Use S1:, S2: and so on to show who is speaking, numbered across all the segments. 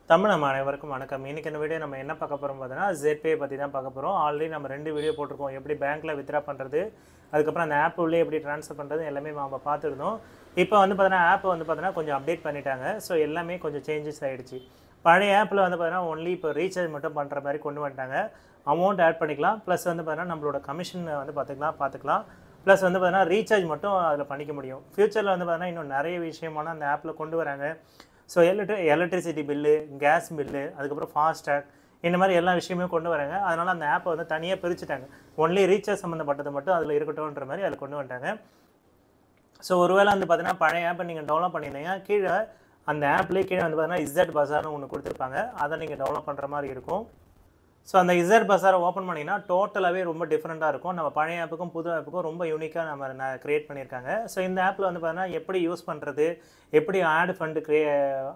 S1: தமிழ் நம்ம அனைவருக்கும் வணக்கம். இன்னைக்கு இந்த வீடியோ நம்ம என்ன பார்க்க போகிறோம் பார்த்தீங்கன்னா ZPay பற்றி தான் பார்க்க போகிறோம். ஆல்ரெடி நம்ம 2 வீடியோ போட்டிருக்கோம். எப்படி பேங்க்கில் வித்ரா பண்ணுறது, அதுக்கப்புறம் அந்த ஆப் உள்ளே எப்படி ட்ரான்ஸ்ஃபர் பண்ணுறது எல்லாமே நம்ம பார்த்துருந்தோம். இப்போ வந்து பார்த்தீங்கன்னா ஆப் வந்து பார்த்தீங்கன்னா கொஞ்சம் அப்டேட் பண்ணிட்டாங்க. ஸோ எல்லாமே கொஞ்சம் சேஞ்சஸ் ஆகிடுச்சு. பழைய ஆப்பில் வந்து பார்த்தீங்கன்னா ஒன்லி இப்போ ரீசார்ஜ் மட்டும் பண்ணுற மாதிரி கொண்டு வந்துட்டாங்க. அமௌண்ட் ஆட் பண்ணிக்கலாம், ப்ளஸ் வந்து பார்த்தீங்கன்னா நம்மளோட கமிஷன் வந்து பார்த்துக்கலாம். ப்ளஸ் வந்து பார்த்தீங்கன்னா ரீசார்ஜ் மட்டும் அதில் பண்ணிக்க முடியும். ஃப்யூச்சரில் வந்து பார்த்தீங்கன்னா இன்னும் நிறைய விஷயமான அந்த ஆப்பில் கொண்டு வராங்க. So electricity bill, gas bill, அதுக்கப்புறம் ஃபாஸ்டாக், இந்த மாதிரி எல்லா விஷயமே கொண்டு வராங்க. அதனால் அந்த ஆப்பை வந்து தனியாக பிரிச்சுட்டாங்க. ஒன்லி ரீசார்ஜ் சம்மந்தப்பட்டது மட்டும் அதில் இருக்கட்டும்ன்ற மாதிரி அதில் கொண்டு வந்துட்டாங்க. ஸோ ஒருவேளை வந்து பார்த்தீங்கன்னா பழைய ஆப்பை நீங்கள் டெவலப் பண்ணியிருந்தீங்க, கீழே அந்த ஆப்லேயே கீழே வந்து பார்த்தீங்கன்னா இசட் பஸார்னு ஒன்று கொடுத்துருப்பாங்க. அதை நீங்கள் டெவலப் பண்ணுற மாதிரி இருக்கும். ஸோ அந்த இசட் பஸாரை ஓப்பன் பண்ணிங்கன்னா டோட்டலாகவே ரொம்ப டிஃப்ரெண்ட்டாக இருக்கும். நம்ம பழைய ஆப்புக்கும் புது ஆப்புக்கும் ரொம்ப யூனிக்காக நம்ம க்ரியேட் பண்ணியிருக்காங்க. ஸோ இந்த ஆப்பில் வந்து பார்த்தீங்கன்னா எப்படி யூஸ் பண்ணுறது, எப்படி ஆட் ஃபண்டு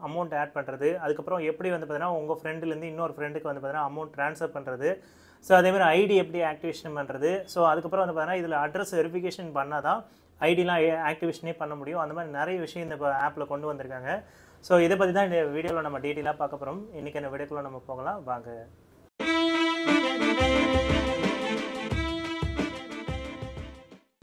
S1: அமௌண்ட் ஆட் பண்ணுறது, அதுக்கப்புறம் எப்படி வந்து பார்த்தீங்கன்னா உங்கள் ஃப்ரெண்டுலேருந்து இன்னொரு ஃப்ரெண்டுக்கு வந்து பார்த்தீங்கன்னா அமௌண்ட் ட்ரான்ஸ்ஃபர் பண்ணுறது, ஸோ அதேமாதிரி ஐடி எப்படி ஆக்டிவேஷன் பண்ணுறது, ஸோ அதுக்கப்புறம் வந்து பார்த்தீங்கன்னா இதில் அட்ரஸ் வெரிஃபிகேஷன் பண்ணால் தான் ஐடிலாம் ஆக்டிவேஷனே பண்ண முடியும். அந்த மாதிரி நிறைய விஷயம் இந்த ஆப்பில் கொண்டு வந்திருக்காங்க. ஸோ இதை பற்றி தான் இந்த வீடியோவில் நம்ம டீட்டெயிலாக பார்க்க போகிறோம். இன்றைக்கி இந்த வீடியோக்குள்ளே நம்ம போகலாம் வாங்க.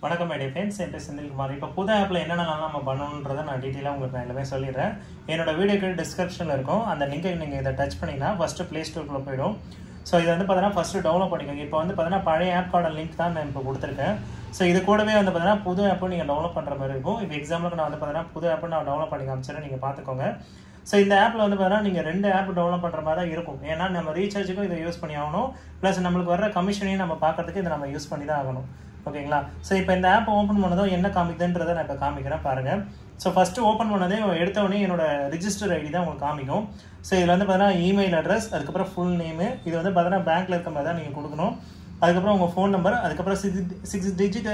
S1: வணக்கம் மை டியர் ஃப்ரெண்ட்ஸ், என் பேர் செந்தில்குமார். இப்போ புது ஆப்பில் என்னென்னலாம் நம்ம பண்ணணுன்றதை நான் டீட்டெயிலாக உங்களுக்கு நான் எல்லாமே சொல்லிடுறேன். என்னோட வீடியோக்கு டிஸ்கிரிப்ஷனில் இருக்கும். அந்த லிங்கை நீங்கள் இதை டச் பண்ணிங்கன்னா ஃபஸ்ட்டு ப்ளே ஸ்டோருக்குள்ளே போயிடும். ஸோ இது வந்து பார்த்தீங்கன்னா ஃபஸ்ட்டு டவுன்லோட் பண்ணிக்கோங்க. இப்போ வந்து பார்த்தீங்கன்னா பழைய ஆப்போட லிங்க் தான் நான் இப்போ கொடுத்துருக்கேன். ஸோ இது கூடவே வந்து பார்த்தீங்கன்னா புது ஆப்பும் நீங்கள் டவுன்லோட் பண்ணுற மாதிரி இருக்கும். இப்போ எக்ஸாம்பிளுக்கு நான் வந்து பார்த்தீங்கன்னா புது ஆப்பை நான் டவுன்லோட் பண்ணி காமிச்சிடுறேன், நீங்கள் பார்த்துக்கோங்க. ஸோ இந்த ஆப்பில் வந்து பார்த்தீங்கன்னா நீங்கள் 2 ஆப் டவுன்லோட் பண்ணுற மாதிரி தான் இருக்கும். ஏன்னா நம்ம ரீசார்ஜுக்கும் இதை யூஸ் பண்ணி ஆகணும், ப்ளஸ் நம்மளுக்கு வர கமிஷனையும் நம்ம பார்க்கறதுக்கு இதை நம்ம யூஸ் பண்ணி தான் ஆகணும். ஓகேங்களா? ஸோ இப்போ இந்த ஆப் ஓப்பன் பண்ணதும் என்ன காமிக்குதுன்றதை நான் இப்போ காமிக்கிறேன் பாருங்கள். ஸோ ஃபஸ்ட்டு ஓப்பன் பண்ணதே எடுத்தவொடனே என்னோட ரிஜிஸ்டர் ஐடி தான் உங்களுக்கு காமிக்கும். ஸோ இதில் வந்து பார்த்தீங்கன்னா இமெயில் அட்ரஸ், அதுக்கப்புறம் ஃபுல் நேமு, இது வந்து பார்த்தீங்கன்னா பேங்க்கில் இருக்க மாதிரி தான் நீங்கள் கொடுக்கணும். அதுக்கப்புறம் உங்கள் ஃபோன் நம்பர், அதுக்கப்புறம் 6 டிஜிட்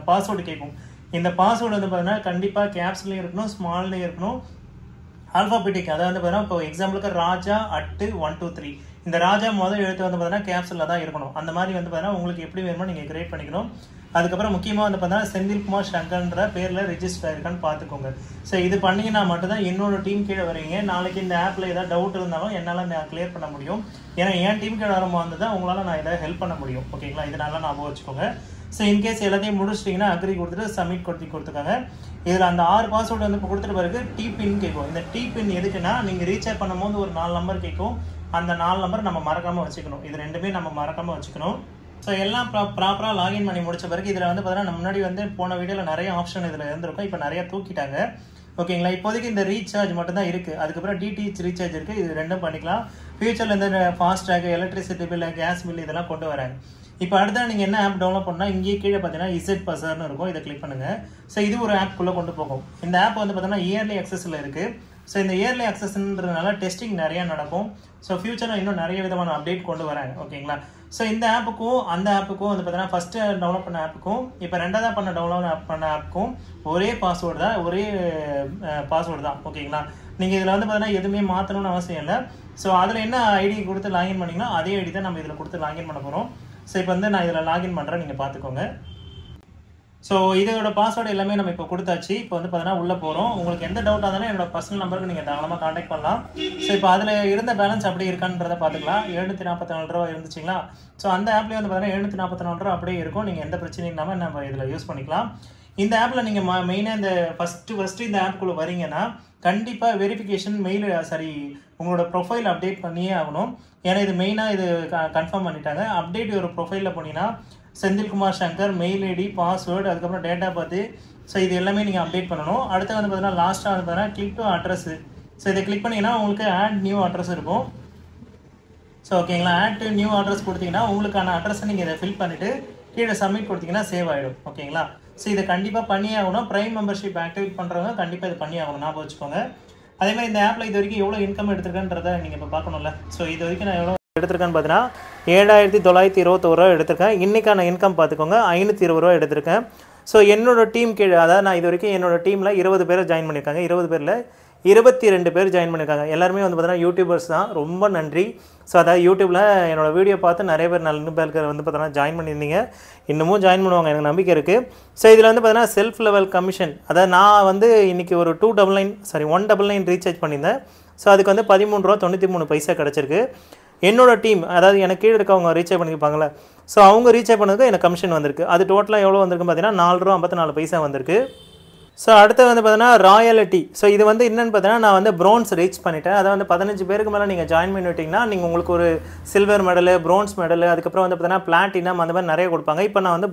S1: பாஸ்வேர்டு கேட்கும். இந்த பாஸ்வேர்டு வந்து பார்த்தீங்கன்னா கண்டிப்பாக கேப்ஸ்லேயும் இருக்கணும், ஸ்மால்லேயும் இருக்கணும், ஆல்ஃபாபெட்டிக். அதாவது வந்து பார்த்தீங்கன்னா இப்போ எக்ஸாம்பிளுக்கு ராஜா @123, இந்த ராஜா முதல் எழுத்து வந்து பார்த்தீங்கன்னா கேப்ஸில் தான் இருக்கணும். அந்த மாதிரி வந்து பார்த்தீங்கன்னா உங்களுக்கு எப்படி வேணுமோ நீங்கள் கிரியேட் பண்ணிக்கணும். அதுக்கப்புறம் முக்கியமாக வந்து பார்த்தீங்கன்னா செந்தில்குமார் சங்கர்ன்ற பேரில் ரெஜிஸ்டர் ஆயிருக்கான்னு பார்த்துக்கோங்க. ஸோ இது பண்ணிங்கன்னா மட்டும்தான் என்னோட டீம் கீழே வரீங்க. நாளைக்கு இந்த ஆப்பில் ஏதாவது டவுட் இருந்தாலும் என்னால் நான் கிளியர் பண்ண முடியும். ஏன்னா என் டீம் கீழே வரும்போது வந்து தான் உங்களால் நான் எதாவது ஹெல்ப் பண்ண முடியும். ஓகேங்களா? இதனால ஞாபகம் வச்சுக்கோங்க. ஸோ இன்கேஸ் எல்லாத்தையும் முடிச்சிட்டிங்கன்னா அக்ரி கொடுத்துட்டு சப்மிட் கொடுத்துருக்காங்க. இதில் அந்த 6 பாஸ்வேர்டு வந்து இப்போ கொடுத்துட்டு பிறகு டிபின் கேட்கும். இந்த டிபின் எதுக்குன்னா நீங்கள் ரீசார்ஜ் பண்ணும்போது ஒரு 4 நம்பர் கேட்கும். அந்த 4 நம்பர் நம்ம மறக்காமல் வச்சுக்கணும். இது 2மே நம்ம மறக்காமல் வச்சுக்கணும். ஸோ எல்லாம் ப்ராப்பராக லாகின் பண்ணி முடிச்ச பிறகு இதில் வந்து பார்த்தீங்கன்னா முன்னாடி வந்து போன வீடியோவில் நிறைய ஆப்ஷன் இதில் இருந்திருக்கும். இப்போ நிறைய தூக்கிட்டாங்க. ஓகேங்களா? இப்போதைக்கு இந்த ரீசார்ஜ் மட்டும் தான் இருக்குது. அதுக்கப்புறம் டிடிஹெச் ரீசார்ஜ் இருக்குது. இது 2ம் பண்ணிக்கலாம். ஃபியூச்சரில் இந்த FASTag, electricity bill, gas bill இதெல்லாம் கொண்டு வராங்க. இப்போ அடுத்த நீங்கள் என்ன ஆப் டவுன்லோட் பண்ணால் இங்கேயே கீழே பார்த்தீங்கன்னா இசட் பஸார்னு இருக்கும். இதை கிளிக் பண்ணுங்கள். ஸோ இது ஒரு ஆப்குள்ளே கொண்டு போகும். இந்த ஆப் வந்து பார்த்தீங்கன்னா இயர்லி அக்சஸில் இருக்குது. ஸோ இந்த இயர்லி அக்சஸ்ன்றதுனால டெஸ்டிங் நிறையா நடக்கும். ஸோ ஃபியூச்சரில் இன்னும் நிறைய விதமான அப்டேட் கொண்டு வராங்க. ஓகேங்களா? ஸோ இந்த ஆப்புக்கும் அந்த ஆப்புக்கும் வந்து பார்த்தீங்கன்னா ஃபஸ்ட்டு டவுன்லோட் பண்ண ஆப்புக்கும் இப்போ 2ஆவது டவுன்லோட் பண்ண ஆப்புக்கும் ஒரே பாஸ்வேர்டு தான், ஒரே பாஸ்வேர்டு தான். ஓகேங்களா? நீங்கள் இதில் வந்து பார்த்தீங்கன்னா எதுவுமே மாற்றணும்னு அவசியம் இல்லை. ஸோ அதில் என்ன ஐடி கொடுத்து லாகின் பண்ணிங்கன்னா அதே ஐடி தான் நம்ம இதில் கொடுத்து லாகின் பண்ண போகிறோம். ஸோ இப்போ வந்து நான் இதில் லாகின் பண்ணுறேன், நீங்கள் பார்த்துக்கோங்க. ஸோ இதோட பாஸ்வேர்டு எல்லாமே நம்ம இப்போ கொடுத்தாச்சு. இப்போ வந்து பார்த்தீங்கன்னா உள்ளே போகிறோம். உங்களுக்கு எந்த டவுட்டாக இருந்தாலும் என்னோட பர்சனல் நம்பருக்கு நீங்கள் தாராளமாக காண்டாக்ட் பண்ணலாம். ஸோ இப்போ அதில் இருந்த பேலன்ஸ் அப்படி இருக்கான்றதை பார்த்துக்கலாம். 744 ரூபா இருந்துச்சுங்களா? ஸோ அந்த ஆப்லேயே வந்து பார்த்தீங்கன்னா 744 ரூபா அப்படியே இருக்கும். நீங்கள் எந்த பிரச்சனையும் இல்லாமல் நம்ம இதில் யூஸ் பண்ணிக்கலாம். இந்த ஆப்பில் நீங்கள் மெயினாக இந்த ஃபஸ்ட்டு இந்த ஆப்புக்குள்ளே வரீங்கன்னா கண்டிப்பாக வெரிஃபிகேஷன் மெயில் உங்களோட ப்ரொஃபைல் அப்டேட் பண்ணியே ஆகணும். ஏன்னா இது மெயினாக இது கன்ஃபார்ம் பண்ணிட்டாங்க. அப்டேட் ஒரு ப்ரொஃபைலில் போனீங்கன்னா Senthilkumar Shankar, mail ID, password, அதுக்கப்புறம் டேட்டா பார்த்து, ஸோ இது எல்லாமே நீங்கள் அப்டேட் பண்ணணும். அடுத்து வந்து பார்த்தீங்கன்னா லாஸ்ட்டாக வந்து பார்த்தீங்கன்னா கிளிக் டு அட்ரஸ். ஸோ இதை கிளிக் பண்ணிங்கன்னா உங்களுக்கு ஆட் நியூ அட்ரஸ் இருக்கும். ஸோ ஓகேங்களா? ஆட் டு நியூ அட்ரஸ் கொடுத்தீங்கன்னா உங்களுக்கான அட்ரஸை நீங்கள் இதை ஃபில் பண்ணிவிட்டு கீழே சப்மிட் கொடுத்தீங்கன்னா சேவ் ஆகிடும். ஓகேங்களா? ஸோ இதை கண்டிப்பாக பண்ணி ஆகணும். ப்ரைம் மெம்பர்ஷிப் ஆக்டிவேட் பண்ணுறவங்க கண்டிப்பாக இது பண்ணி ஆகணும், ஞாபகம் வச்சுக்கோங்க. அதேமாதிரி இந்த ஆப்பில் இது வரைக்கும் எவ்வளோ இன்கம் எடுத்திருக்கேன்றதை நீங்கள் இப்போ பார்க்கணும்ல. ஸோ இது வரைக்கும் நான் எவ்வளோ எடுத்திருக்கேன்னு பார்த்தீங்கன்னா 7,921 ரூபா எடுத்திருக்கேன். இன்றைக்கான இன்கம் பார்த்துக்கோங்க 520 ரூபா எடுத்திருக்கேன். ஸோ என்னோட டீம் கீழே, அதாவது நான் இது வரைக்கும் என்னோட டீமில் 20 பேர் ஜாயின் பண்ணியிருக்காங்க. 20 பேரில் 22 பேர் ஜாயின் பண்ணியிருக்காங்க. எல்லாருமே வந்து பார்த்தீங்கன்னா யூடியூபர்ஸ் தான். ரொம்ப நன்றி. ஸோ அதாவது யூடியூப்பில் என்னோடய வீடியோ பார்த்து நிறைய பேர் நல்ல பேருக்கு வந்து பார்த்தீங்கன்னா ஜாயின் பண்ணியிருந்தீங்க. இன்னமும் ஜாயின் பண்ணுவாங்க, எனக்கு நம்பிக்கை இருக்குது. ஸோ இதில் வந்து பார்த்தீங்கன்னா செல்ஃப் லெவல் கமிஷன், அதாவது நான் வந்து இன்றைக்கி ஒரு 199 ரீசார்ஜ் பண்ணியிருந்தேன். ஸோ அதுக்கு வந்து ₹13.93 கிடச்சிருக்கு. என்னோட டீம் அதாவது எனக்கு கீழே இருக்கவங்க ரீசார்ஜ் பண்ணியிருப்பாங்களே, ஸோ அவங்க ரீசார்ஜ் பண்ணதுக்கு எனக்கு கமிஷன் வந்திருக்கு. அது டோட்டலாக எவ்வளோ வந்திருக்குன்னு பார்த்தீங்கன்னா ₹4.54 வந்திருக்கு. ஸோ அடுத்து வந்து பார்த்தீங்கன்னா ராயலிட்டி. ஸோ இது வந்து என்னென்னு பார்த்தீங்கன்னா நான் வந்து ப்ரோன்ஸ் ரீச் பண்ணிட்டேன். அதை வந்து 15 பேருக்கு மேலே நீங்கள் ஜாயின் பண்ணி விட்டிங்கன்னா நீங்கள் உங்களுக்கு ஒரு சில்வர் மெடலு, ப்ரோன்ஸ் மெடலு, அதுக்கப்புறம் வந்து பார்த்தீங்கன்னா பிளாட்டினம் அந்த மாதிரி நிறைய கொடுப்பாங்க. இப்போ நான் வந்து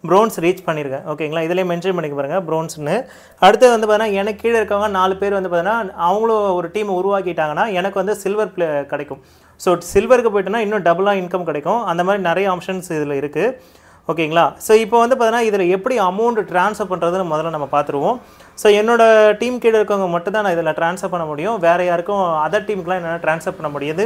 S1: ப்ரோன்ஸ் ரீச் பண்ணியிருக்கேன். ஓகேங்களா, இதிலே மென்ஷன் பண்ணிக்க பாருங்கள் ப்ரோன்ஸ்னு. அடுத்து வந்து பார்த்தீங்கன்னா எனக்கு கீழே இருக்கவங்க 4 பேர் வந்து பார்த்தீங்கன்னா அவங்களும் ஒரு டீம் உருவாக்கிட்டாங்கன்னா எனக்கு வந்து சில்வர் கிடைக்கும். ஸோ சில்வருக்கு போய்ட்டுனா இன்னும் டபுளாக இன்கம் கிடைக்கும். அந்த மாதிரி நிறைய ஆப்ஷன்ஸ் இதில் இருக்குது. ஓகேங்களா, ஸோ இப்போ வந்து பார்த்தீங்கன்னா இதில் எப்படி அமௌண்ட் ட்ரான்ஸ்ஃபர் பண்ணுறதுன்னு முதல்ல நம்ம பார்த்துருவோம். ஸோ என்னோடய டீம் கீழே இருக்கவங்க மட்டும் தான் நான் இதில் ட்ரான்ஸ்ஃபர் பண்ண முடியும். வேறு யாருக்கும் அதர் டீமுக்குலாம் என்னால் ட்ரான்ஸ்ஃபர் பண்ண முடியாது.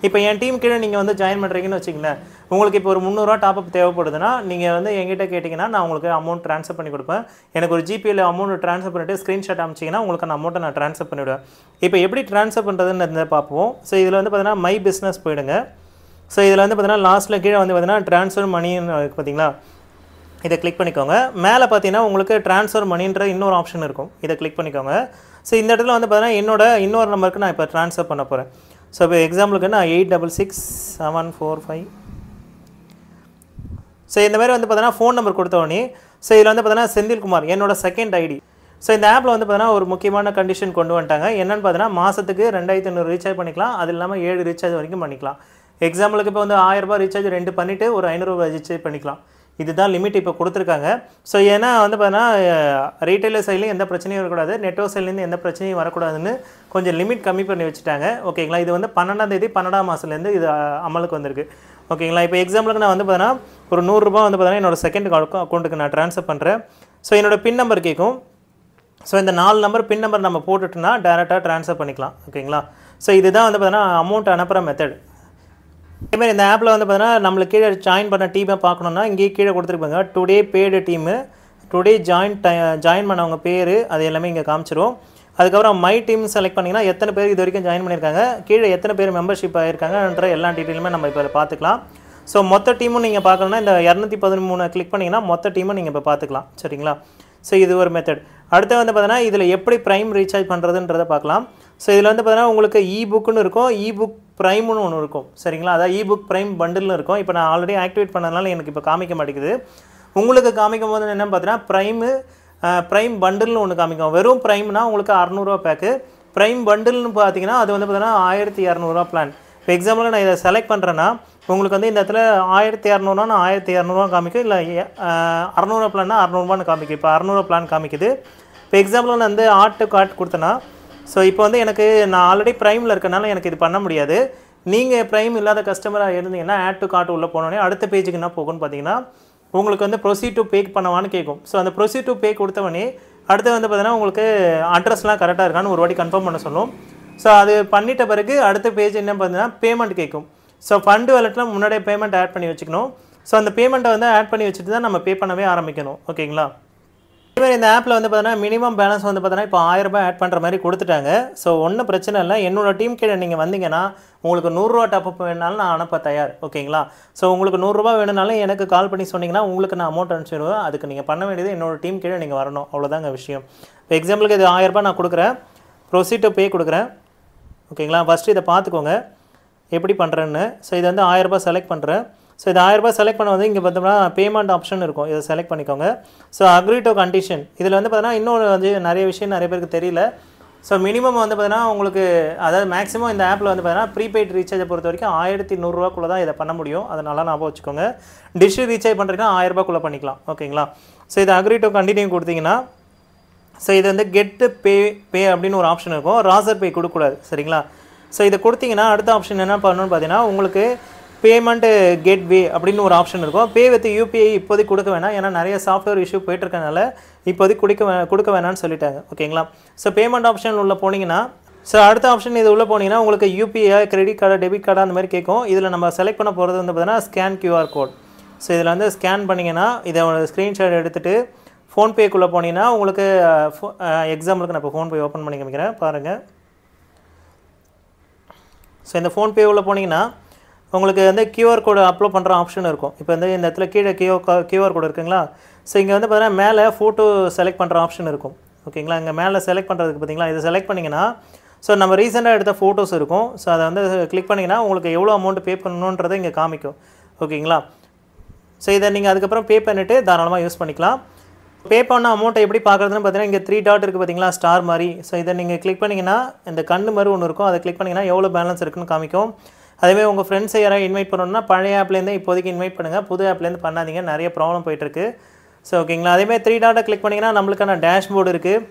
S1: இப்போ என் டீம் கீழே நீங்கள் வந்து ஜாயின் பண்ணுறீங்கன்னு வச்சிங்களேன், உங்களுக்கு இப்போ ஒரு ₹300 டாப்அப் தேவைப்படுதுன்னா நீங்கள் வந்து என்கிட்ட கேட்டிங்கன்னா நான் உங்களுக்கு அமௌண்ட் ட்ரான்ஸ்ஃபர் பண்ணி கொடுப்பேன். எனக்கு ஒரு ஜிபேயில் அமௌண்ட் ட்ரான்ஸ்ஃபர் பண்ணிவிட்டு ஸ்க்ரீன்ஷாட் அனுப்பிச்சிங்கன்னா உங்களுக்கு அந்த அமௌண்ட்டை நான் ட்ரான்ஸ்ஃபர் பண்ணிவிடுவேன். இப்போ எப்படி ட்ரான்ஸ்ஃபர் பண்ணுறதுன்னு இருந்தால் பார்ப்போம். ஸோ இதில் வந்து பார்த்தீங்கன்னா மை பிஸ்னஸ் போயிடுங்க. ஸோ இதில் வந்து பார்த்தீங்கன்னா லாஸ்ட்டில் கீழே வந்து பார்த்தீங்கன்னா ட்ரான்ஸ்ஃபர் மணின்னு இருக்குது பார்த்தீங்களா, இதை கிளிக் பண்ணிக்கோங்க. மேலே பார்த்தீங்கன்னா உங்களுக்கு ட்ரான்ஸ்ஃபர் மணின்ற இன்னொரு ஆப்ஷன் இருக்கும், இதை கிளிக் பண்ணிக்கோங்க. ஸோ இந்த இடத்துல வந்து பார்த்தீங்கன்னா இன்னொரு நம்பருக்கு நான் இப்போ ட்ரான்ஸ்ஃபர் பண்ண போகிறேன். ஸோ இப்போ எக்ஸாம்பிளுக்கு நான் 866745. ஸோ இந்த மாதிரி வந்து பார்த்தீங்கன்னா ஃபோன் நம்பர் கொடுத்தோடனே ஸோ இதில் வந்து பார்த்தீங்கன்னா செந்தில்குமார் என்னோட செகண்ட் ஐடி. ஸோ இந்த ஆப்பில் வந்து பார்த்தீங்கன்னா ஒரு முக்கியமான கண்டிஷன் கொண்டு வந்துட்டாங்க. என்னென்னு பார்த்தீங்கன்னா மாதத்துக்கு 2500 ரீசார்ஜ் பண்ணிக்கலாம். அது இல்லாமல் 7 ரீசார்ஜ் வரைக்கும் பண்ணிக்கலாம். எக்ஸாம்பிளுக்கு இப்போ வந்து ₹1000 ரீசார்ஜ் 2 பண்ணிவிட்டு ஒரு ₹500 ரீசார்ஜ் பண்ணிக்கலாம். இதுதான் லிமிட் இப்போ கொடுத்துருக்காங்க. ஸோ ஏன்னா வந்து பார்த்தீங்கன்னா ரீட்டைலர் சைட்லேயும் எந்த பிரச்சனையும் வரக்கூடாது, நெட்வொர்க் சைட்லேருந்து எந்த பிரச்சனையும் வரக்கூடாதுன்னு கொஞ்சம் லிமிட் கம்மி பண்ணி வச்சுட்டாங்க. ஓகேங்களா, இது வந்து 12ஆம் தேதி 12ஆம் மாதத்துலேருந்து இது அமலுக்கு வந்திருக்கு. ஓகேங்களா, இப்போ எக்ஸாம்பிளுக்கு நான் வந்து பார்த்தீங்கன்னா ஒரு ₹100 வந்து பார்த்தீங்கன்னா என்னோட செகண்ட் அக்கௌண்ட்டுக்கு நான் ட்ரான்ஸ்ஃபர் பண்ணுறேன். ஸோ என்னோட பின் நம்பர் கேட்கும். ஸோ இந்த 4 நம்பர் பின் நம்பர் நம்ம போட்டுட்டோன்னா டேரெக்டாக ட்ரான்ஸ்ஃபர் பண்ணிக்கலாம். ஓகேங்களா, ஸோ இதுதான் வந்து பார்த்தீங்கன்னா அமௌண்ட் அனுப்புகிற மெத்தட். இதேமாதிரி இந்த ஆப்பில் வந்து பார்த்தீங்கன்னா நம்மளுக்கு கீழே ஜாயின் பண்ண டீமை பார்க்கணுன்னா இங்கேயே கீழே கொடுத்துருப்பாங்க today paid team, today join பண்ணவங்க பேர் அது எல்லாமே இங்கே காமிச்சிரும். அதுக்கப்புறம் மை டீம் செலக்ட் பண்ணிங்கன்னா எத்தனை பேர் இது வரைக்கும் ஜாயின் பண்ணியிருக்காங்க, கீழே எத்தனை பேர் மெம்பர்ஷிப் ஆகியிருக்காங்கன்ற எல்லா டீட்டெயிலுமே நம்ம இப்போ பார்த்துக்கலாம். ஸோ மொத்த டீமும் நீங்கள் பார்க்கணுன்னா இந்த 213 கிளிக் பண்ணிங்கன்னா மொத்த டீமும் நீங்கள் இப்போ பார்த்துக்கலாம். சரிங்களா, ஸோ இது ஒரு மெத்தட். அடுத்து வந்து பார்த்தீங்கன்னா இதில் எப்படி ப்ரைம் ரீசார்ஜ் பண்ணுறதுன்றதை பார்க்கலாம். ஸோ இதில் வந்து பார்த்தீங்கன்னா உங்களுக்கு இபுக்குன்னு இருக்கும், இபுக் ப்ரைம்னு ஒன்று இருக்கும். சரிங்களா, அதாவது இபுக் ப்ரைம் பண்டில்னு இருக்கும். இப்போ நான் ஆல்ரெடி ஆக்டிவேட் பண்ணதுனால எனக்கு இப்போ காமிக்க மாட்டேங்குது. உங்களுக்கு காமிக்கும் போது என்னென்னு பார்த்தீங்கன்னா ப்ரைம் பண்டில்னு ஒன்று காமிக்கும். வெறும் ப்ரைம்னா உங்களுக்கு ₹600 பேக்கு. ப்ரைம் பண்டில்னு பார்த்தீங்கன்னா அது வந்து பார்த்தீங்கன்னா ₹1200 பிளான். இப்போ எக்ஸாம்பிள் நான் இதை செலக்ட் பண்ணுறேன்னா உங்களுக்கு வந்து இந்த இடத்துல 1200 1200 காமிக்கும், இல்லை 600 பிளான்னா ₹600 காமிக்கும். இப்போ 600 பிளான் காமிக்குது. இப்போ எக்ஸாம்பிள் நான் வந்து ஆட் டு கார்ட் கொடுத்தேன்னா ஸோ இப்போ வந்து எனக்கு நான் ஆல்ரெடி ப்ரைமில் இருக்கனால எனக்கு இது பண்ண முடியாது. நீங்கள் ப்ரைம் இல்லாத கஸ்டமராக இருந்தீங்கன்னா ஆட் டு கார்ட் உள்ளே போனோடனே அடுத்த பேஜுக்கு என்ன போகும்னு பார்த்தீங்கன்னா உங்களுக்கு வந்து ப்ரொசீட் டு பே பண்ணவான்னு கேட்கும். ஸோ அந்த ப்ரொசீட் டு பே கொடுத்தவொடனே அடுத்து வந்து பார்த்தீங்கன்னா உங்களுக்கு அட்ரஸ்லாம் கரெக்டாக இருக்கான்னு ஒரு வாட்டி கன்ஃபார்ம் பண்ண சொல்லும். ஸோ அது பண்ணிட்ட பிறகு அடுத்த பேஜ் என்ன பார்த்தீங்கன்னா பேமெண்ட் கேட்கும். ஸோ ஃபண்டு வாலெட்டில் முன்னாடியே பேமெண்ட் ஆட் பண்ணி வச்சுக்கணும். ஸோ அந்த பேமெண்ட்டை வந்து ஆட் பண்ணி வச்சுட்டு தான் நம்ம பே பண்ணவே ஆரம்பிக்கணும். ஓகேங்களா, இதேமாதிரி இந்த ஆப்பில் வந்து பார்த்தீங்கன்னா மினிமம் பேலன்ஸ் வந்து பார்த்தீங்கன்னா இப்போ ₹1000 ஆட் பண்ணுற மாதிரி கொடுத்துட்டாங்க. ஸோ ஒன்றும் பிரச்சனை இல்லை. என்னோடய டீம் கீழே நீங்கள் வந்தீங்கன்னா உங்களுக்கு ₹100 டாப்அப் வேணுனாலும் நான் அனுப்ப தயார். ஓகேங்களா, ஸோ உங்களுக்கு ₹100 வேணுனாலும் எனக்கு கால் பண்ணி சொன்னீங்கன்னா உங்களுக்கு நான் அமௌண்ட் அனுப்பிச்சிடுவேன். அதுக்கு நீங்கள் பண்ண வேண்டியது என்னோடய டீம் கீழே நீங்கள் வரணும், அவ்வளோதாங்க விஷயம். இப்போ எக்ஸாம்பிளுக்கு இது ₹1000 நான் கொடுக்குறேன், ப்ரொசீட் டு பே கொடுக்குறேன். ஓகேங்களா, ஃபஸ்ட்டு இதை பார்த்துக்கோங்க எப்படி பண்ணுறேன்னு. ஸோ இதை வந்து ₹1000 செலக்ட் பண்ணுறேன். ஸோ இது ₹1000 செலக்ட் பண்ண வந்து இங்கே பார்த்தோம்னா பேமெண்ட் ஆப்ஷன் இருக்கும், இதை செலக்ட் பண்ணிக்கோங்க. ஸோ அக்ரி டு கண்டிஷன் இதில் வந்து பார்த்தீங்கன்னா இன்னொரு வந்து நிறைய விஷயம் நிறைய பேருக்கு தெரியல. ஸோ மினிமம் வந்து பார்த்தீங்கன்னா உங்களுக்கு அதாவது மேக்ஸிமம் இந்த ஆப்பில் வந்து பார்த்தீங்கன்னா ப்ரீபெய்ட் ரீசார்ஜை பொறுத்த வரைக்கும் ₹1100 தான் இதை பண்ண முடியும். அதை நல்லா ஞாபகம் வச்சுக்கோங்க. டிஷ் ரீசார்ஜ் பண்ணுறீங்கன்னா ₹1000 பண்ணிக்கலாம். ஓகேங்களா, ஸோ இது அக்ரி டு கண்டினியூ கொடுத்தீங்கன்னா ஸோ இது வந்து கெட்டு பே அப்படின்னு ஒரு ஆப்ஷன் இருக்கும். ராசர் பே கொடுக்கக்கூடாது. சரிங்களா, ஸோ இதை கொடுத்தீங்கன்னா அடுத்த ஆப்ஷன் என்ன பண்ணணும்னு பார்த்தீங்கன்னா உங்களுக்கு பேமெண்ட் கேட்வே அப்படின்னு ஒரு ஆப்ஷன் இருக்கும். பே வித் யூபிஐ இப்போதைக்கு கொடுக்க வேணாம், ஏன்னா நிறைய சாஃப்ட்வேர் இஷ்யூ போயிட்டுருக்கனால இப்போதைக்கு கொடுக்க வேணாம்னு சொல்லிட்டாங்க. ஓகேங்களா, ஸோ பேமெண்ட் ஆப்ஷன் உள்ளே போனீங்கன்னா ஸோ அடுத்த ஆப்ஷன் இது உள்ளே போனீங்கன்னா உங்களுக்கு UPI credit card debit card அந்த மாதிரி கேட்கும். இதில் நம்ம செலக்ட் பண்ண போகிறது வந்து பார்த்தீங்கன்னா ஸ்கேன் QR கோட். ஸோ இதில் வந்து ஸ்கேன் பண்ணிங்கன்னா இதை ஸ்க்ரீன்ஷாட் எடுத்துகிட்டு ஃபோன்பேக்குள்ளே போனீங்கன்னா உங்களுக்கு எக்ஸாம்பிளுக்கு நான் இப்போ ஃபோன்பே ஓப்பன் பண்ணி காமிக்கிறேன் பாருங்கள். ஸோ இந்த ஃபோன்பே உள்ளே போனீங்கன்னா உங்களுக்கு வந்து QR கோடு அப்லோட் பண்ணுற ஆப்ஷன் இருக்கும். இப்போ வந்து இந்த இடத்துல கீழே QR கோடு இருக்குங்களா, ஸோ இங்கே வந்து பார்த்தீங்கன்னா மேலே ஃபோட்டோ செலக்ட் பண்ணுற ஆப்ஷன் இருக்கும். ஓகேங்களா, இங்கே மேலே செலக்ட் பண்ணுறதுக்கு பார்த்தீங்களா, இதை செலக்ட் பண்ணிங்கன்னா ஸோ நம்ம ரீசெண்டாக எடுத்த ஃபோட்டோஸ் இருக்கும். ஸோ அதை வந்து கிளிக் பண்ணிங்கன்னா உங்களுக்கு எவ்வளோ அமௌண்ட் பே பண்ணணுன்றதை இங்கே காமிக்கும். ஓகேங்களா? ஸோ இதை நீங்கள் அதுக்கப்புறம் பே பண்ணிவிட்டு தாராளமாக யூஸ் பண்ணிக்கலாம். பே பண்ண அமௌண்ட்டை எப்படி பார்க்குறதுன்னு பார்த்தீங்கன்னா இங்கே 3 டாட் இருக்குது பார்த்தீங்களா, ஸ்டார் மாதிரி. ஸோ இதை நீங்கள் கிளிக் பண்ணிங்கன்னா இந்த கண்ணு மாதிரி ஒன்று இருக்கும். அதை கிளிக் பண்ணிங்கன்னா எவ்வளோ பேலன்ஸ் இருக்குன்னு காமிக்கும். அதேமாதிரி உங்கள் ஃப்ரெண்ட்ஸை யாராவது இன்வைட் பண்ணணும்னா பழைய ஆப்லேருந்து இப்போதைக்கு இன்வைட் பண்ணுங்கள், புது ஆப்லேருந்து பண்ணாதீங்க, நிறைய ப்ராப்ளம் போயிட்டுருக்கு. ஸோ ஓகேங்களா? அதேமாதிரி 3 டாட்டை கிளிக் பண்ணிங்கன்னா நம்மளுக்கான டேஷ்போர்டு இருக்குது.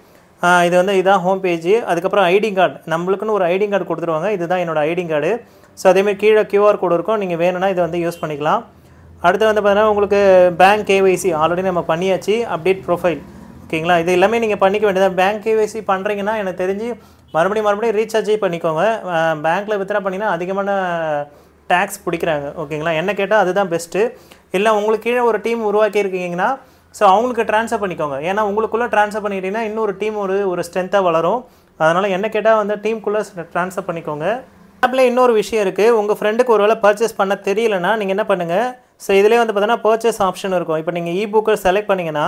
S1: இது வந்து இதான் ஹோம் பேஜ். அதுக்கப்புறம் ஐடி கார்டு, நம்மளுக்குன்னு ஒரு ஐடி கார்டு கொடுத்துருவாங்க. இதுதான் என்னோடய ஐடி கார்டு. ஸோ அதேமாதிரி கீழே QR கோடு இருக்கும். நீங்கள் வேணும்னா இதை வந்து யூஸ் பண்ணிக்கலாம். அடுத்து வந்து பார்த்தீங்கன்னா உங்களுக்கு பேங்க் KYC ஆல்ரெடி நம்ம பண்ணியாச்சு. Update profile. ஓகேங்களா? இது எல்லாமே நீங்கள் பண்ணிக்க வேண்டியது. பேங்க் KYC பண்ணுறீங்கன்னா எனக்கு தெரிஞ்சு மறுபடியும் ரீசார்ஜே பண்ணிக்கோங்க. பேங்க்கில் வித்ரா பண்ணிங்கன்னா அதிகமான டேக்ஸ் பிடிக்கிறாங்க. ஓகேங்களா? என்ன கேட்டால் அதுதான் பெஸ்ட்டு. இல்லை உங்களுக்கு கீழே ஒரு டீம் உருவாக்கியிருக்கீங்கன்னா ஸோ அவங்களுக்கு ட்ரான்ஸ்ஃபர் பண்ணிக்கோங்க. ஏன்னா உங்களுக்குள்ளே ட்ரான்ஸ்ஃபர் பண்ணிக்கிட்டிங்கன்னா இன்னொரு டீம் ஒரு ஸ்ட்ரென்த்தாக வளரும். அதனால் என்ன கேட்டால் வந்து டீமுக்குள்ளே ட்ரான்ஸ்ஃபர் பண்ணிக்கோங்க. ஆப்பில் இன்னொரு விஷயம் இருக்குது. உங்கள் ஃப்ரெண்டுக்கு ஒரு வேளை பர்ச்சேஸ் பண்ண தெரியலனா நீங்கள் என்ன பண்ணுங்கள், ஸோ இதிலே வந்து பார்த்தீங்கன்னா பர்ச்சேஸ் ஆப்ஷன் இருக்கும். இப்போ நீங்கள் இ-புக்கை செலக்ட் பண்ணிங்கன்னா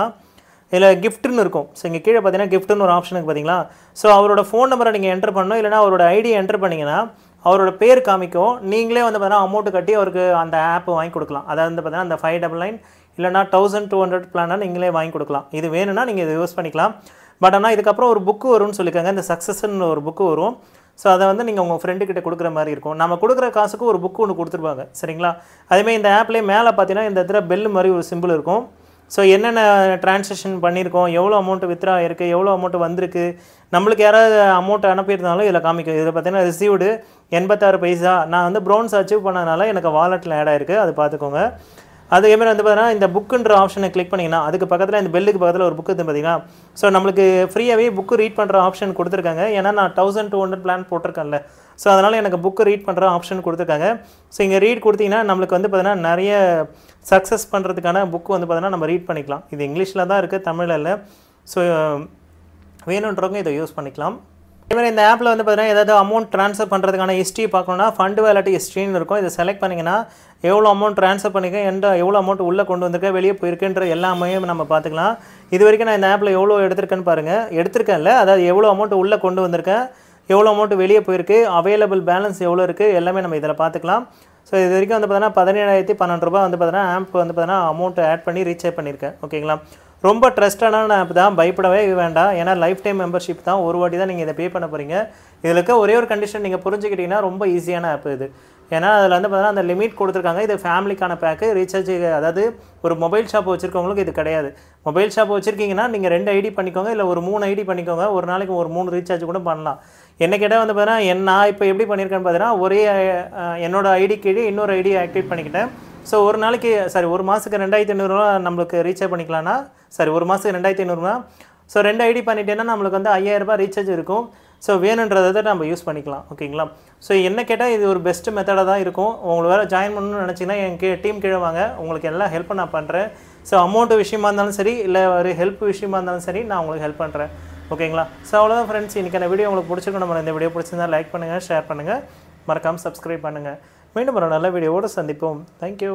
S1: இதில் கிஃப்ட்டுன்னு இருக்கும். ஸோ இங்கே கீழே பார்த்தீங்கன்னா கிஃப்ட்டுன்னு ஒரு ஆப்ஷனுக்கு பார்த்தீங்களா. ஸோ அவரோட ஃபோன் நம்பரை நீங்கள் என்டர் பண்ணணும். இல்லைனா அவரோட ஐடியை என்டர் பண்ணிங்கன்னா அவரோட பேர் காமிக்கும். நீங்களே வந்து பார்த்தீங்கன்னா அமௌண்ட்டு கட்டி அவருக்கு அந்த ஆப் வாங்கி கொடுக்கலாம். அதாவது வந்து பார்த்தீங்கன்னா அந்த 599 இல்லைனா 1200 பிளானாக நீங்களே வாங்கி கொடுக்கலாம். இது வேணும்னா நீங்கள் இதை யூஸ் பண்ணிக்கலாம். பட் ஆனால் இதுக்கப்புறம் ஒரு புக்கு வரும்னு சொல்லியிருக்காங்க. இந்த சக்ஸஸ்ன்னு ஒரு புக்கு வரும். ஸோ அதை வந்து நீங்கள் உங்கள் ஃப்ரெண்டுக்கிட்ட கொடுக்குற மாதிரி இருக்கும். நம்ம கொடுக்குற காசுக்கு ஒரு புக்கு ஒன்று கொடுத்துருப்பாங்க. சரிங்களா? அதேமாதிரி இந்த ஆப்லேயே மேலே பார்த்தீங்கன்னா இந்த இடத்துல பெல் மாதிரி ஒரு சிம்பிள் இருக்கும். ஸோ என்னென்ன ட்ரான்சாக்ஷன் பண்ணியிருக்கோம், எவ்வளோ அமௌண்ட்டு வித்ரா இருக்குது, எவ்வளோ அமௌண்ட்டு வந்திருக்கு, நம்மளுக்கு யாராவது அமௌண்ட் அனுப்பியிருந்தாலும் இதில் காமிக்கும். இதில் பார்த்தீங்கன்னா ரிசீவ்டு 86 பைசா. நான் வந்து ப்ரௌன்ஸ் அச்சீவ் பண்ணதுனால எனக்கு வாலெட்டில் ஆட் ஆகிருக்கு. அது பார்த்துக்கோங்க. அதேமாதிரி வந்து பார்த்தீங்கன்னா இந்த புக்குன்ற ஆப்ஷனை கிளிக் பண்ணிங்கன்னா அதுக்கு பக்கத்தில் இந்த பெல்லுக்கு பக்கத்தில் ஒரு புக்கு இருக்குது பார்த்தீங்கன்னா. ஸோ நம்மளுக்கு ஃப்ரீயாகவே புக்கு ரீட் பண்ணுற ஆப்ஷன் கொடுத்துருக்காங்க. ஏன்னா நான் 1200 பிளான் போட்டிருக்கேன்ல. ஸோ அதனால் எனக்கு புக்கு ரீட் பண்ணுற ஆப்ஷன் கொடுத்துருக்காங்க. ஸோ இங்கே ரீட் கொடுத்தீங்கன்னா நம்மளுக்கு வந்து பார்த்தீங்கன்னா நிறைய சக்ஸஸ் பண்ணுறதுக்கான புக்கு வந்து பார்த்தீங்கன்னா நம்ம ரீட் பண்ணிக்கலாம். இது இங்கிலீஷில் தான் இருக்குது, தமிழில் இல்லை. ஸோ வேணுன்றவங்க இதை யூஸ் பண்ணிக்கலாம். அதேமாதிரி இந்த ஆப்பில் வந்து பார்த்தீங்கன்னா ஏதாவது அமௌண்ட் ட்ரான்ஸ்ஃபர் பண்ணுறதுக்கான ஹிஸ்ட்ரி பார்க்கணுன்னா ஃபண்ட் வேலட் ஹிஸ்ட்ரின்னு இருக்கும். இதை செலக்ட் பண்ணிங்கன்னா எவ்வளோ அமௌண்ட் ட்ரான்ஸ்ஃபர் பண்ணிக்க, எவ்வளோ அமௌண்ட் உள்ளே கொண்டு வந்திருக்கேன், வெளியே போயிருக்குன்ற எல்லாமே நம்ம பார்த்துக்கலாம். இது வரைக்கும் நான் இந்த ஆப்பில் எவ்வளோ எடுத்திருக்கேன்னு பாருங்கள். எடுத்திருக்கேன்ல, அதாவது எவ்வளோ அமௌண்ட் உள்ளே கொண்டு வந்திருக்கேன், எவ்வளோ அமௌண்ட் வெளியே போயிருக்கு, அவைலபிள் பேலன்ஸ் எவ்வளோ இருக்குது, எல்லாமே நம்ம இதில் பார்த்துக்கலாம். ஸோ இது வரைக்கும் வந்து பார்த்தீங்கன்னா 17,012 ரூபா வந்து பார்த்தீங்கன்னா ஆப் வந்து பார்த்தீங்கன்னா அமௌண்ட் ஆட் பண்ணி ரீசார்ஜ் பண்ணியிருக்கேன். ஓகேங்களா? ரொம்ப ட்ரஸ்டான ஆப் தான், பயப்படவே வேண்டாம். ஏன்னா லைஃப் டைம் மெம்பர்ஷிப் தான், ஒரு வாட்டி தான் நீங்கள் இதை பே பண்ண போகிறீங்க. இதில் இருக்க ஒரே ஒரு கண்டிஷன் நீங்கள் புரிஞ்சுக்கிட்டிங்கன்னா ரொம்ப ஈஸியான ஆப் இது. ஏன்னா அதில் வந்து பார்த்தீங்கன்னா அந்த லிமிட் கொடுத்துருக்காங்க. இது ஃபேமிலிக்கான பேக்கு. ரீசார்ஜ் அதாவது ஒரு மொபைல் ஷாப் வச்சுருக்கவங்களுக்கு இது கிடையாது. மொபைல் ஷாப் வச்சுருக்கீங்கன்னா நீங்கள் 2 ஐடி பண்ணிக்கோங்க, இல்லை ஒரு 3 ஐடி பண்ணிக்கோங்க. ஒரு நாளைக்கு ஒரு 3 ரீசார்ஜ் கூட பண்ணலாம். என்ன கேட்டால் வந்து பார்த்தீங்கன்னா நான் இப்போ எப்படி பண்ணியிருக்கேன்னு பார்த்தீங்கன்னா ஒரே என்னோட ஐடி கீழே இன்னொரு ஐடியை ஆக்டிவேட் பண்ணிக்கிட்டேன். ஸோ ஒரு நாளைக்கு ஒரு மாதத்துக்கு 2500 நம்மளுக்கு ரீசார்ஜ் பண்ணிக்கலாம்னா ஒரு மாதத்துக்கு 2500. ஸோ 2 ஐடி பண்ணிட்டேன்னா நம்மளுக்கு வந்து 5000 ரூபாய் ரீசார்ஜ் இருக்கும். ஸோ வேணுன்றதை நம்ம யூஸ் பண்ணிக்கலாம். ஓகேங்களா? ஸோ என்ன கேட்டால் இது ஒரு பெஸ்ட் மெத்தடாக தான் இருக்கும். உங்களுக்கு வேறு ஜாயின் பண்ணணும்னு நினச்சிங்கன்னா என் டீம் கீழே வாங்க, உங்களுக்கு எல்லா ஹெல்ப் நான் பண்ணுறேன். ஸோ அமௌண்ட்டு விஷயமா இருந்தாலும் சரி, இல்லை ஒரு ஹெல்ப் விஷயமா இருந்தாலும் சரி, நான் உங்களுக்கு ஹெல்ப் பண்ணுறேன். ஓகேங்களா? ஸோ அவ்வளோதான் ஃப்ரெண்ட்ஸ். இன்றைக்கான வீடியோ உங்களுக்கு பிடிச்சிருக்கணும். நம்ம இந்த வீடியோ பிடிச்சிருந்தா லைக் பண்ணுங்கள், ஷேர் பண்ணுங்கள், மறக்காமல் சப்ஸ்கிரைப் பண்ணுங்கள். மீண்டும் ஒரு நல்ல வீடியோவோடு சந்திப்போம். தேங்க்யூ.